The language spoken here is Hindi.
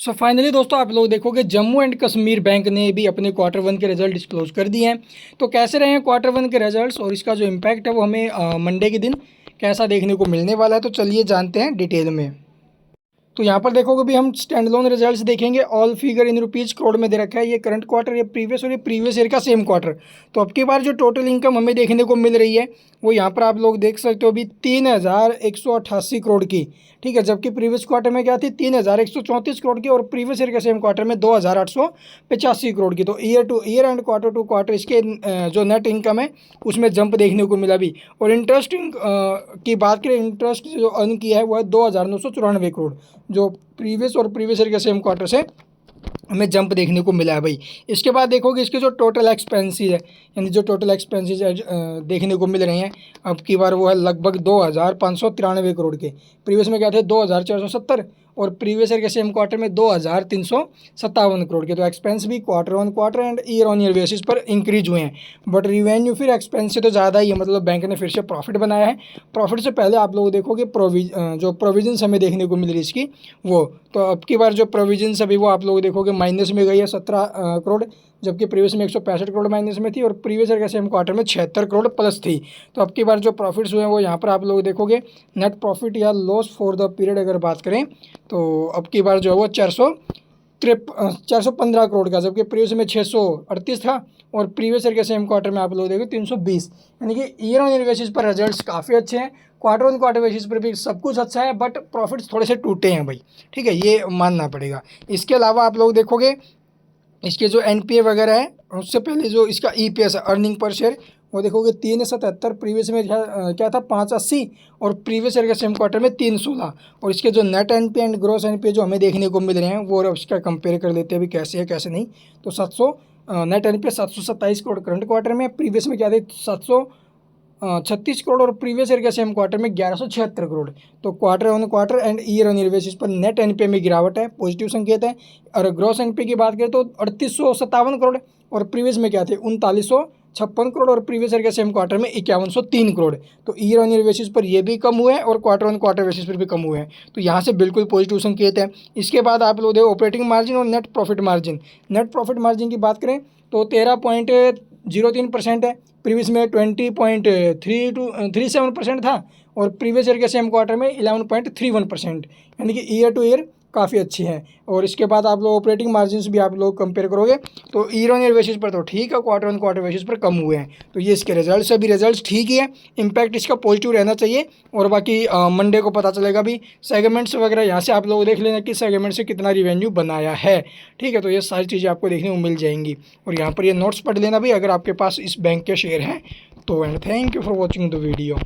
सो फाइनली दोस्तों आप लोग देखोगे जम्मू एंड कश्मीर बैंक ने भी अपने क्वार्टर वन के रिजल्ट डिस्क्लोज कर दिए हैं। तो कैसे रहे हैं क्वार्टर वन के रिजल्ट्स और इसका जो इम्पैक्ट है वो हमें मंडे के दिन कैसा देखने को मिलने वाला है, तो चलिए जानते हैं डिटेल में। तो यहाँ पर देखोगे भी हम स्टैंड लोन रिजल्ट्स देखेंगे। All figure in rupees crore में दे रखा है। ये करंट क्वार्टर, ये प्रीवियस और ये प्रीवियस ईयर का सेम क्वार्टर। तो अब की बार जो टोटल इनकम हमें देखने को मिल रही है वो यहाँ पर आप लोग देख सकते हो अभी 3,188 करोड़ की, ठीक है। जबकि प्रीवियस क्वार्टर में क्या थी 3,134 करोड़ की और प्रीवियस ईयर के सेम क्वार्टर में 2,885 करोड़ की। तो year to year and quarter to quarter इसके जो नेट इनकम है उसमें जंप देखने को मिला भी। और इंटरेस्ट की बात करें, इंटरेस्ट जो अर्न किया है वो है 2,994 करोड़, जो प्रीवियस और प्रीवियस ईयर के सेम क्वार्टर से हमें जंप देखने को मिला है भाई। इसके बाद देखोगे इसके जो टोटल एक्सपेंसेस है, यानी जो टोटल एक्सपेंसेस देखने को मिल रहे हैं अब की बार वो है लगभग 2,593 करोड़ के। प्रीवियस में क्या थे 2,470 और प्रीवियस ईयर के सेम क्वार्टर में 2,357 करोड़ के। तो एक्सपेंस भी quarter on quarter and year on year basis पर इंक्रीज हुए हैं। बट रिवेन्यू फिर एक्सपेंस से तो ज़्यादा ही है, मतलब बैंक ने फिर से प्रॉफिट बनाया है। प्रॉफिट से पहले आप लोग देखोगे जो प्रोविजंस हमें देखने को मिल रही है इसकी वो, तो अब की बार जो प्रोविजंस अभी वो आप लोग देखोगे माइनस में गई है 17 करोड़, जबकि प्रीवियस में 165 करोड़ माइनस में थी और प्रीवियस ईयर के सेम क्वार्टर में 76 करोड़ प्लस थी। तो अब की बार जो प्रॉफिट्स हुए हैं वो यहाँ पर आप लोग देखोगे नेट प्रॉफिट या लॉस फॉर द पीरियड अगर बात करें तो अब की बार जो है वो 415 करोड़ का, जबकि प्रीवियस में 638 था और प्रीवियस ईयर के सेम क्वार्टर में आप लोग देखो 320। यानी कि ईयर ऑन ईयर बेसिस पर रिजल्ट्स काफ़ी अच्छे हैं। क्वार्टर ऑन क्वार्टर बेसिस पर भी सब कुछ अच्छा है, बट प्रॉफिट्स थोड़े से टूटे हैं भाई, ठीक है, ये मानना पड़ेगा। इसके अलावा आप लोग देखोगे इसके जो एनपीए वगैरह है उससे पहले जो इसका ईपीएस है अर्निंग पर शेयर वो देखोगे 377, प्रीवियस में क्या था 580 और प्रीवियस ईयर के सेम क्वार्टर में 316। और इसके जो net NPA and gross NPA जो हमें देखने को मिल रहे हैं वो इसका कंपेयर कर लेते हैं अभी कैसे है कैसे नहीं। तो 700 net NPA 727 crore current quarter में, प्रीवियस में क्या थे 736 करोड़ और प्रीवियस ईयर के सेम क्वार्टर में 1176 करोड़। तो quarter on quarter and year on year basis पर नेट एनपीए में गिरावट है, पॉजिटिव संकेत है। और ग्रॉस एनपीए की बात करें तो 3857 करोड़ और प्रीवियस में क्या थे 3956 करोड़ और प्रीवियस ईयर के सेम क्वार्टर में 5103 करोड़। तो ईयर ऑन ईयर बेसिस पर ये भी कम हुए हैं और क्वार्टर ऑन क्वार्टर बेसिस पर भी कम हुए हैं। तो यहाँ से बिल्कुल पॉजिटिव संकेत है। इसके बाद आप लोग देखो ऑपरेटिंग मार्जिन और net profit margin. Net profit margin की बात करें तो 13.03% है, प्रीवियस में 20.37% था और प्रीवियस ईयर के सेम क्वार्टर में 11.31%, यानी कि ईयर टू ईयर काफ़ी अच्छी है। और इसके बाद आप लोग ऑपरेटिंग मार्जिन भी आप लोग कंपेयर करोगे तो ईयर ऑन ईयर बेसिस पर तो ठीक है, क्वार्टर ऑन क्वार्टर बेसिस पर कम हुए हैं। तो ये इसके रिजल्ट्स, अभी रिजल्ट्स ठीक ही है, इम्पैक्ट इसका पॉजिटिव रहना चाहिए। और बाकी मंडे को पता चलेगा भी सेगमेंट्स वगैरह, यहाँ से आप लोग देख लेना कि सेगमेंट से कितना रिवेन्यू बनाया है, ठीक है। तो ये सारी चीज़ें आपको देखने को मिल जाएंगी। और यहाँ पर ये नोट्स पढ़ लेना भी अगर आपके पास इस बैंक के शेयर हैं तो। And thank you for watching the video.